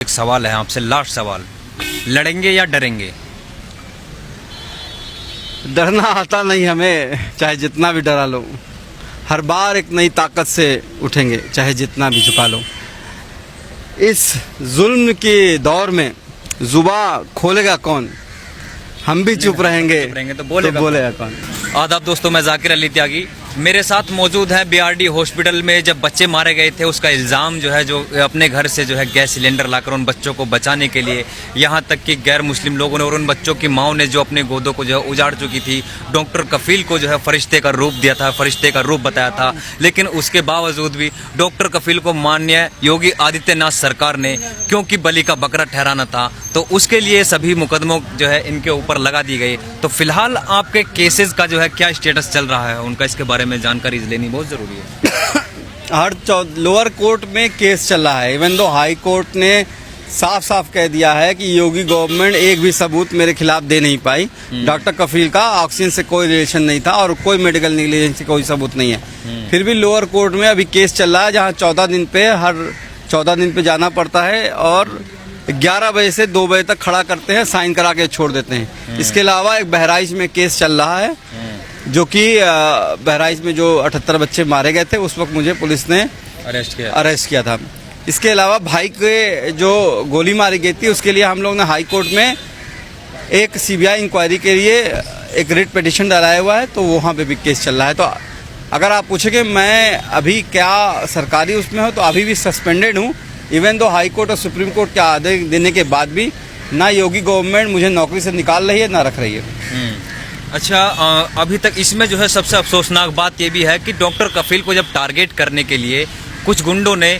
एक सवाल है आपसे, लास्ट सवाल, लड़ेंगे या डरेंगे? डरना आता नहीं हमें, चाहे जितना भी डरा लो। हर बार एक नई ताकत से उठेंगे, चाहे जितना भी झुका लो। इस जुल्म के दौर में जुबा खोलेगा कौन? हम भी चुप रहेंगे तो बोलेगा कौन? आदाब दोस्तों, मैं जाकिर अली त्यागी। मेरे साथ मौजूद है बीआरडी हॉस्पिटल में जब बच्चे मारे गए थे उसका इल्ज़ाम जो है, जो अपने घर से जो है गैस सिलेंडर लाकर उन बच्चों को बचाने के लिए, यहाँ तक कि गैर मुस्लिम लोगों ने और उन बच्चों की माओ ने जो अपने गोदों को जो है उजाड़ चुकी थी, डॉक्टर कफील को जो है फरिश्ते का रूप दिया था, फरिश्ते का रूप बताया था। लेकिन उसके बावजूद भी डॉक्टर कफील को माननीय योगी आदित्यनाथ सरकार ने, क्योंकि बलि का बकरा ठहराना था, तो उसके लिए सभी मुकदमों जो है इनके ऊपर लगा दी गई। तो फिलहाल आपके केसेस का जो है क्या स्टेटस चल रहा है उनका, इसके बारे में जानकारी लेनी बहुत जरूरी है। हर लोअर कोर्ट में केस चल रहा है। इवन दो हाई कोर्ट ने साफ साफ कह दिया है कि योगी गवर्नमेंट एक भी सबूत मेरे खिलाफ दे नहीं पाई। डॉक्टर कफील का ऑक्सीजन से कोई रिलेशन नहीं था और कोई मेडिकल नेग्लिजेंस से कोई सबूत नहीं है। फिर भी लोअर कोर्ट में अभी केस चल रहा है, जहां 14 दिन पे हर 14 दिन पे जाना पड़ता है और 11 बजे से 2 बजे तक खड़ा करते हैं, साइन करा के छोड़ देते हैं। इसके अलावा एक बहराइच में केस चल रहा है, जो कि बहराइच में जो 78 बच्चे मारे गए थे, उस वक्त मुझे पुलिस ने अरेस्ट किया था। इसके अलावा भाई के जो गोली मारी गई थी उसके लिए हम लोग ने हाई कोर्ट में एक सीबीआई इंक्वायरी के लिए एक रिट पिटीशन डाला हुआ है, तो वहाँ पे भी केस चल रहा है। तो अगर आप पूछेंगे मैं अभी क्या सरकारी उसमें हूँ, तो अभी भी सस्पेंडेड हूँ। इवन दो हाई कोर्ट और सुप्रीम कोर्ट के आदेश देने के बाद भी ना योगी गवर्नमेंट मुझे नौकरी से निकाल रही है ना रख रही है। अच्छा, अभी तक इसमें जो है सबसे अफसोसनाक बात ये भी है कि डॉक्टर कफील को जब टारगेट करने के लिए कुछ गुंडों ने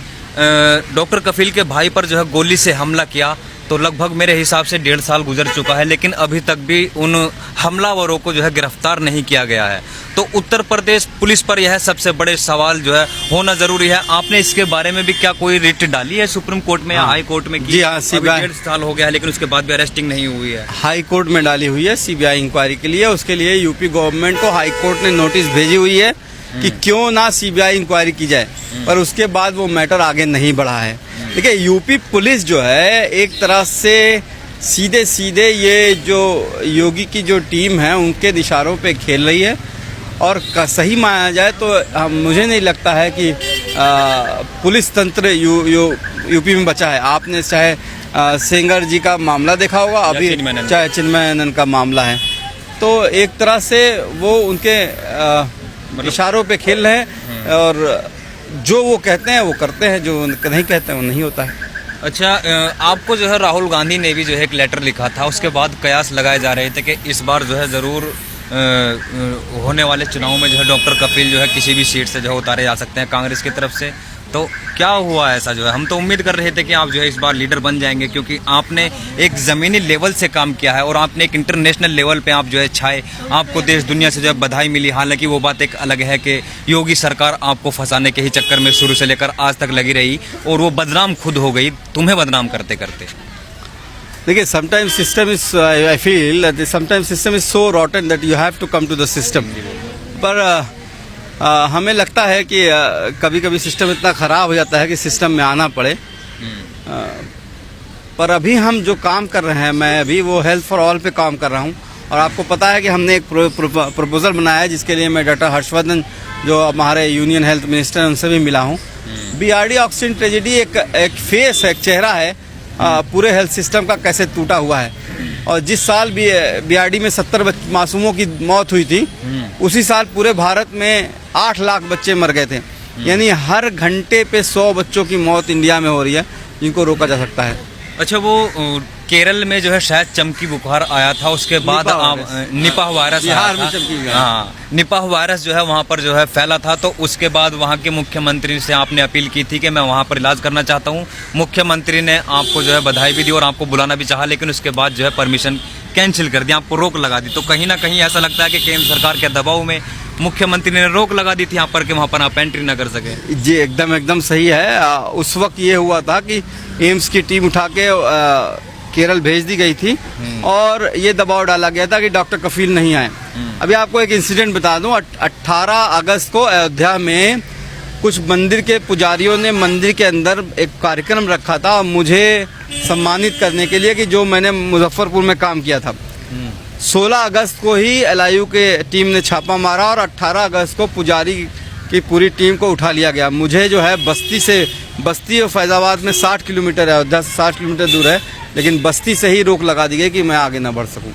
डॉक्टर कफील के भाई पर जो है गोली से हमला किया, तो लगभग मेरे हिसाब से 1.5 साल गुजर चुका है, लेकिन अभी तक भी उन हमलावरों को जो है गिरफ्तार नहीं किया गया है। तो उत्तर प्रदेश पुलिस पर यह सबसे बड़े सवाल जो है होना जरूरी है। आपने इसके बारे में भी क्या कोई रिट डाली है सुप्रीम कोर्ट में या हाई कोर्ट में? जी हाँ, 1.5 साल हो गया है लेकिन उसके बाद भी अरेस्टिंग नहीं हुई है। हाई कोर्ट में डाली हुई है सीबीआई इंक्वायरी के लिए। उसके लिए यूपी गवर्नमेंट को हाई कोर्ट ने नोटिस भेजी हुई है कि क्यों ना सीबीआई इंक्वायरी की जाए, पर उसके बाद वो मैटर आगे नहीं बढ़ा है। देखिए, यूपी पुलिस जो है एक तरह से सीधे सीधे ये जो योगी की जो टीम है उनके इशारों पे खेल रही है, और सही माना जाए तो मुझे नहीं लगता है कि पुलिस तंत्र यूपी में बचा है। आपने चाहे सेंगर जी का मामला देखा होगा, अभी चाहे चिन्मयानंद का मामला है, तो एक तरह से वो उनके इशारों पे खेल रहे हैं और जो वो कहते हैं वो करते हैं, जो नहीं कहते हैं वो नहीं होता है। अच्छा, आपको जो है राहुल गांधी ने भी जो है एक लेटर लिखा था, उसके बाद कयास लगाए जा रहे थे कि इस बार जो है ज़रूर होने वाले चुनाव में जो है डॉक्टर कफील जो है किसी भी सीट से जो है उतारे जा सकते हैं कांग्रेस की तरफ से। तो क्या हुआ ऐसा? जो है हम तो उम्मीद कर रहे थे कि आप जो है इस बार लीडर बन जाएंगे, क्योंकि आपने एक ज़मीनी लेवल से काम किया है और आपने एक इंटरनेशनल लेवल पे आप जो है छाए, आपको देश दुनिया से जो है बधाई मिली। हालांकि वो बात एक अलग है कि योगी सरकार आपको फंसाने के ही चक्कर में शुरू से लेकर आज तक लगी रही और वो बदनाम खुद हो गई तुम्हें बदनाम करते करते। देखिए, sometimes system is I feel that sometimes system is so rotten that you have to come to the system। पर हमें लगता है कि कभी कभी सिस्टम इतना ख़राब हो जाता है कि सिस्टम में आना पड़े। पर अभी हम जो काम कर रहे हैं, मैं अभी वो हेल्थ फॉर ऑल पे काम कर रहा हूँ, और आपको पता है कि हमने एक प्रपोजल बनाया है जिसके लिए मैं डॉक्टर हर्षवर्धन जो हमारे यूनियन हेल्थ मिनिस्टर हैं उनसे भी मिला हूँ। बीआरडी ऑक्सीजन ट्रेजेडी एक फेस है, एक चेहरा है पूरे हेल्थ सिस्टम का कैसे टूटा हुआ है। और जिस साल बीआरडी में 70 मासूमों की मौत हुई थी, उसी साल पूरे भारत में 8 लाख बच्चे मर गए थे। यानी हर घंटे पे 100 बच्चों की मौत इंडिया में हो रही है, जिनको रोका जा सकता है। अच्छा, वो केरल में जो है शायद चमकी बुखार आया था, उसके बाद निपाह वायरस बिहार में चमकी, हाँ, निपाह वायरस जो है वहाँ पर जो है फैला था। तो उसके बाद वहाँ के मुख्यमंत्री से आपने अपील की थी कि मैं वहाँ पर इलाज करना चाहता हूँ। मुख्यमंत्री ने आपको जो है बधाई भी दी और आपको बुलाना भी चाहा, लेकिन उसके बाद जो है परमिशन कैंसिल कर दिया, आपको रोक लगा दी। तो कहीं ना कहीं ऐसा लगता है कि केंद्र सरकार के दबाव में मुख्यमंत्री ने रोक लगा दी थी यहाँ पर कि वहाँ पर आप एंट्री ना कर सके। जी, एकदम सही है। उस वक्त ये हुआ था कि एम्स की टीम उठा के केरल भेज दी गई थी और ये दबाव डाला गया था कि डॉक्टर कफील नहीं आए। अभी आपको एक इंसिडेंट बता दूं, 18 अगस्त को अयोध्या में कुछ मंदिर के पुजारियों ने मंदिर के अंदर एक कार्यक्रम रखा था और मुझे सम्मानित करने के लिए कि जो मैंने मुजफ्फरपुर में काम किया था। 16 अगस्त को ही LIU के टीम ने छापा मारा और 18 अगस्त को पुजारी की पूरी टीम को उठा लिया गया। मुझे जो है बस्ती और फैज़ाबाद में 60 किलोमीटर है, 10-60 किलोमीटर दूर है, लेकिन बस्ती से ही रोक लगा दी गई कि मैं आगे ना बढ़ सकूं।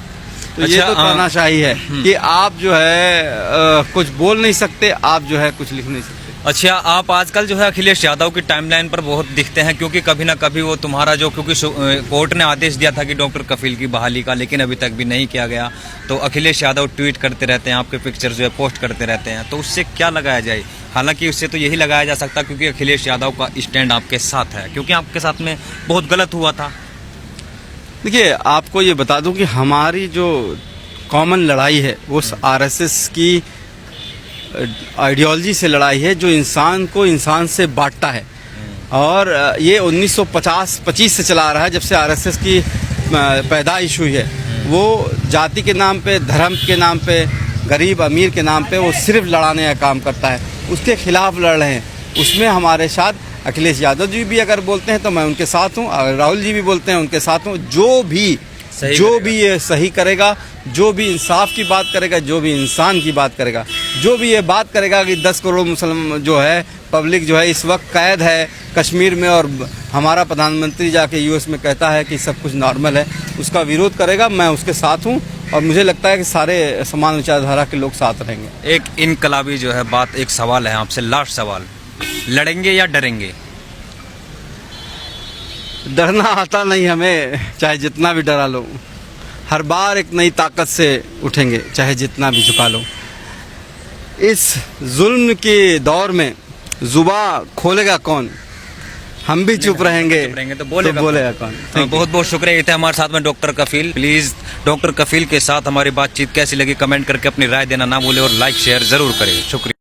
तो ये तो तानाशाही है कि आप जो है कुछ बोल नहीं सकते, आप जो है कुछ लिख नहीं सकते। अच्छा, आप आजकल जो है अखिलेश यादव की टाइमलाइन पर बहुत दिखते हैं, क्योंकि कभी ना कभी वो तुम्हारा जो, क्योंकि कोर्ट ने आदेश दिया था कि डॉक्टर कफील की बहाली का, लेकिन अभी तक भी नहीं किया गया। तो अखिलेश यादव ट्वीट करते रहते हैं, आपके पिक्चर जो है पोस्ट करते रहते हैं, तो उससे क्या लगाया जाए? हालांकि उससे तो यही लगाया जा सकता क्योंकि अखिलेश यादव का स्टैंड आपके साथ है, क्योंकि आपके साथ में बहुत गलत हुआ था। देखिए, आपको ये बता दूं कि हमारी जो कॉमन लड़ाई है वो RSS की आइडियोलॉजी से लड़ाई है, जो इंसान को इंसान से बांटता है। और ये 1925 से चला आ रहा है, जब से RSS की पैदाइश हुई है। वो जाति के नाम पे, धर्म के नाम पे, गरीब अमीर के नाम पे वो सिर्फ लड़ाने का काम करता है। उसके खिलाफ लड़ रहे हैं। उसमें हमारे साथ अखिलेश यादव जी भी अगर बोलते हैं तो मैं उनके साथ हूँ, राहुल जी भी बोलते हैं उनके साथ हूँ। जो भी ये सही करेगा, जो भी इंसाफ की बात करेगा, जो भी इंसान की बात करेगा, जो भी ये बात करेगा कि 10 करोड़ मुसलमान जो है पब्लिक जो है इस वक्त कैद है कश्मीर में, और हमारा प्रधानमंत्री जाके US में कहता है कि सब कुछ नॉर्मल है, उसका विरोध करेगा, मैं उसके साथ हूँ। और मुझे लगता है कि सारे समान विचारधारा के लोग साथ रहेंगे। एक इनकलाबी जो है बात, एक सवाल है आपसे, लास्ट सवाल, लड़ेंगे या डरेंगे? डरना आता नहीं हमें, चाहे जितना भी डरा लो। हर बार एक नई ताकत से उठेंगे, चाहे जितना भी झुका लो। इस जुल्म के दौर में जुबा खोलेगा कौन? हम भी चुप रहेंगे तो बोलेगा कौन? बहुत बहुत शुक्रिया। ये थे हमारे साथ में डॉक्टर कफील। प्लीज डॉक्टर कफील के साथ हमारी बातचीत कैसी लगी कमेंट करके अपनी राय देना ना भूले, और लाइक शेयर जरूर करें। शुक्रिया।